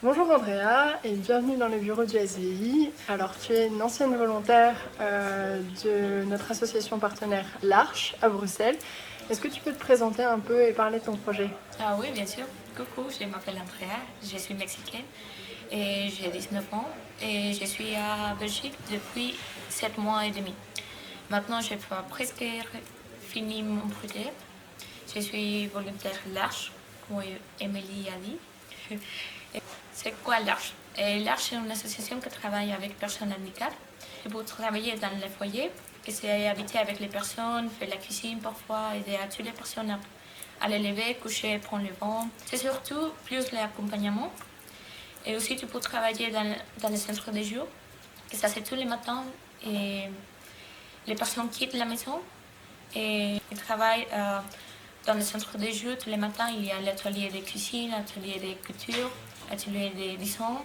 Bonjour Andrea et bienvenue dans le bureau du SVI. Alors tu es une ancienne volontaire de notre association partenaire l'Arche à Bruxelles. Est-ce que tu peux te présenter un peu et parler de ton projet? Ah oui, bien sûr. Coucou, je m'appelle Andrea, je suis mexicaine et j'ai 19 ans et je suis à Belgique depuis 7 mois et demi. Maintenant, j'ai presque fini mon projet. Je suis volontaire l'Arche, comme Émilie a dit. C'est quoi l'Arche? L'Arche, c'est une association qui travaille avec les personnes handicapées. Pour travailler dans les foyers, et c'est habiter avec les personnes, faire la cuisine parfois, aider à toutes les personnes à les lever, coucher, prendre le vent. C'est surtout plus l'accompagnement. Et aussi, tu peux travailler dans les centres de jour. Et ça, c'est tous les matins. Et les personnes quittent la maison et ils travaillent dans le centre de jeu tous les matins. Il y a l'atelier de cuisine, l'atelier de couture, l'atelier de dessin,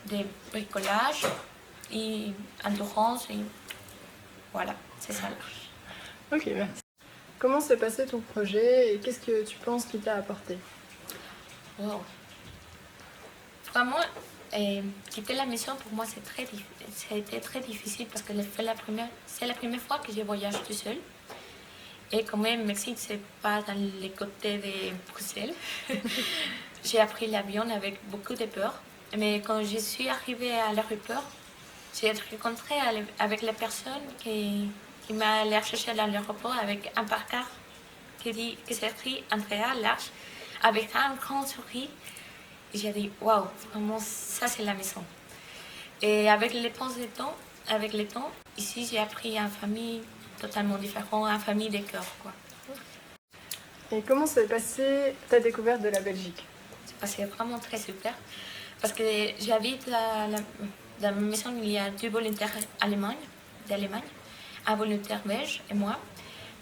de bricolage et endurance. Et voilà, c'est ça. Ok, merci. Comment s'est passé ton projet et qu'est-ce que tu penses qu'il t'a apporté? Wow. Vraiment, quitter la maison pour moi, ça a été très difficile parce que c'est la première fois que je voyage tout seul. Et quand même, Mexique, c'est pas dans les côtés de Bruxelles. J'ai appris l'avion avec beaucoup de peur. Mais quand je suis arrivée à l'aéroport, j'ai rencontré avec la personne qui m'a allé chercher à l'aéroport avec un pancarte qui s'est écrit Andrea Larche avec un grand sourire. Et j'ai dit, waouh, vraiment, ça c'est la maison. Et avec le temps, ici j'ai appris une famille totalement différente, une famille de cœur, quoi. Et comment s'est passée ta découverte de la Belgique? C'est passé vraiment très super. Parce que j'habite dans ma maison, il y a deux volontaires d'Allemagne, un volontaire belge et moi.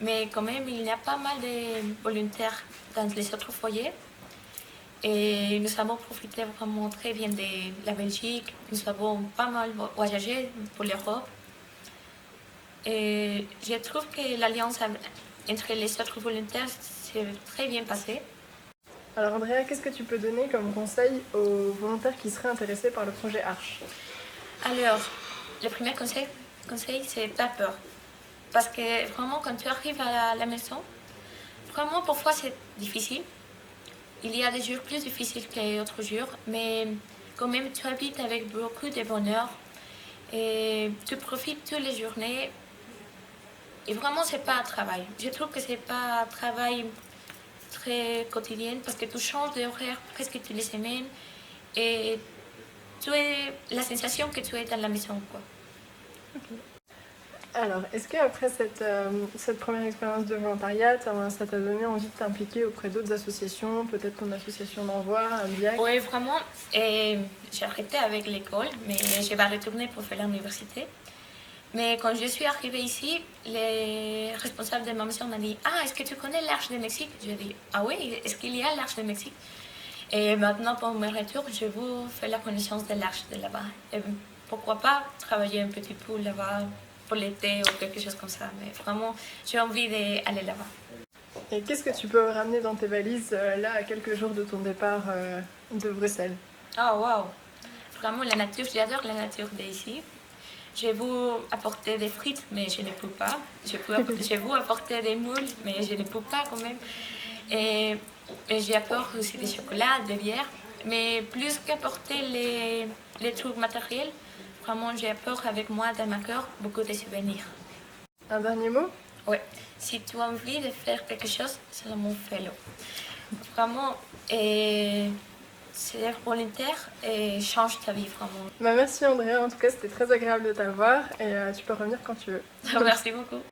Mais quand même, il y a pas mal de volontaires dans les autres foyers. Et nous avons profité vraiment très bien de la Belgique. Nous avons pas mal voyagé pour l'Europe. Et je trouve que l'alliance entre les autres volontaires s'est très bien passée. Alors Andrea, qu'est-ce que tu peux donner comme conseil aux volontaires qui seraient intéressés par le projet Arche? Alors, le premier conseil c'est pas peur. Parce que vraiment, quand tu arrives à la maison, vraiment, parfois c'est difficile. Il y a des jours plus difficiles que les autres jours, mais quand même, tu habites avec beaucoup de bonheur et tu profites toutes les journées. Et vraiment, c'est pas un travail. Je trouve que c'est pas un travail très quotidien parce que tu changes d'horaire presque toutes les semaines et tu es la sensation que tu es dans la maison, quoi. Okay. Alors, est-ce qu'après cette première expérience de volontariat, ça t'a donné envie de t'impliquer auprès d'autres associations, peut-être ton association d'envoi, un BIAC? Oui, vraiment. Et j'ai arrêté avec l'école, mais je vais retourner pour faire l'université. Mais quand je suis arrivée ici, les responsables de ma maison m'ont dit Ah, est-ce que tu connais l'Arche de Mexique? J'ai dit Ah oui, est-ce qu'il y a l'Arche de Mexique? Et maintenant, pour mon retour, je vous fais la connaissance de l'Arche de là-bas. Et pourquoi pas travailler un petit peu là-bas pour l'été ou quelque chose comme ça. Mais vraiment, j'ai envie d'aller là-bas. Et qu'est-ce que tu peux ramener dans tes valises là à quelques jours de ton départ de Bruxelles? Ah, waouh! Vraiment, la nature, j'adore la nature d'ici. Je vais vous apporter des frites, mais je ne peux pas. Je vais vous apporter des moules, mais je ne peux pas quand même. Et j'apporte aussi des chocolats, des bières. Mais plus qu'apporter les trucs matériels, vraiment, j'apporte avec moi dans ma cœur beaucoup de souvenirs. Un dernier mot? Ouais. Si tu as envie de faire quelque chose, seulement fais-le. Vraiment, et c'est volontaire et change ta vie vraiment. Bah merci Andrea, en tout cas c'était très agréable de t'avoir et tu peux revenir quand tu veux. Merci beaucoup.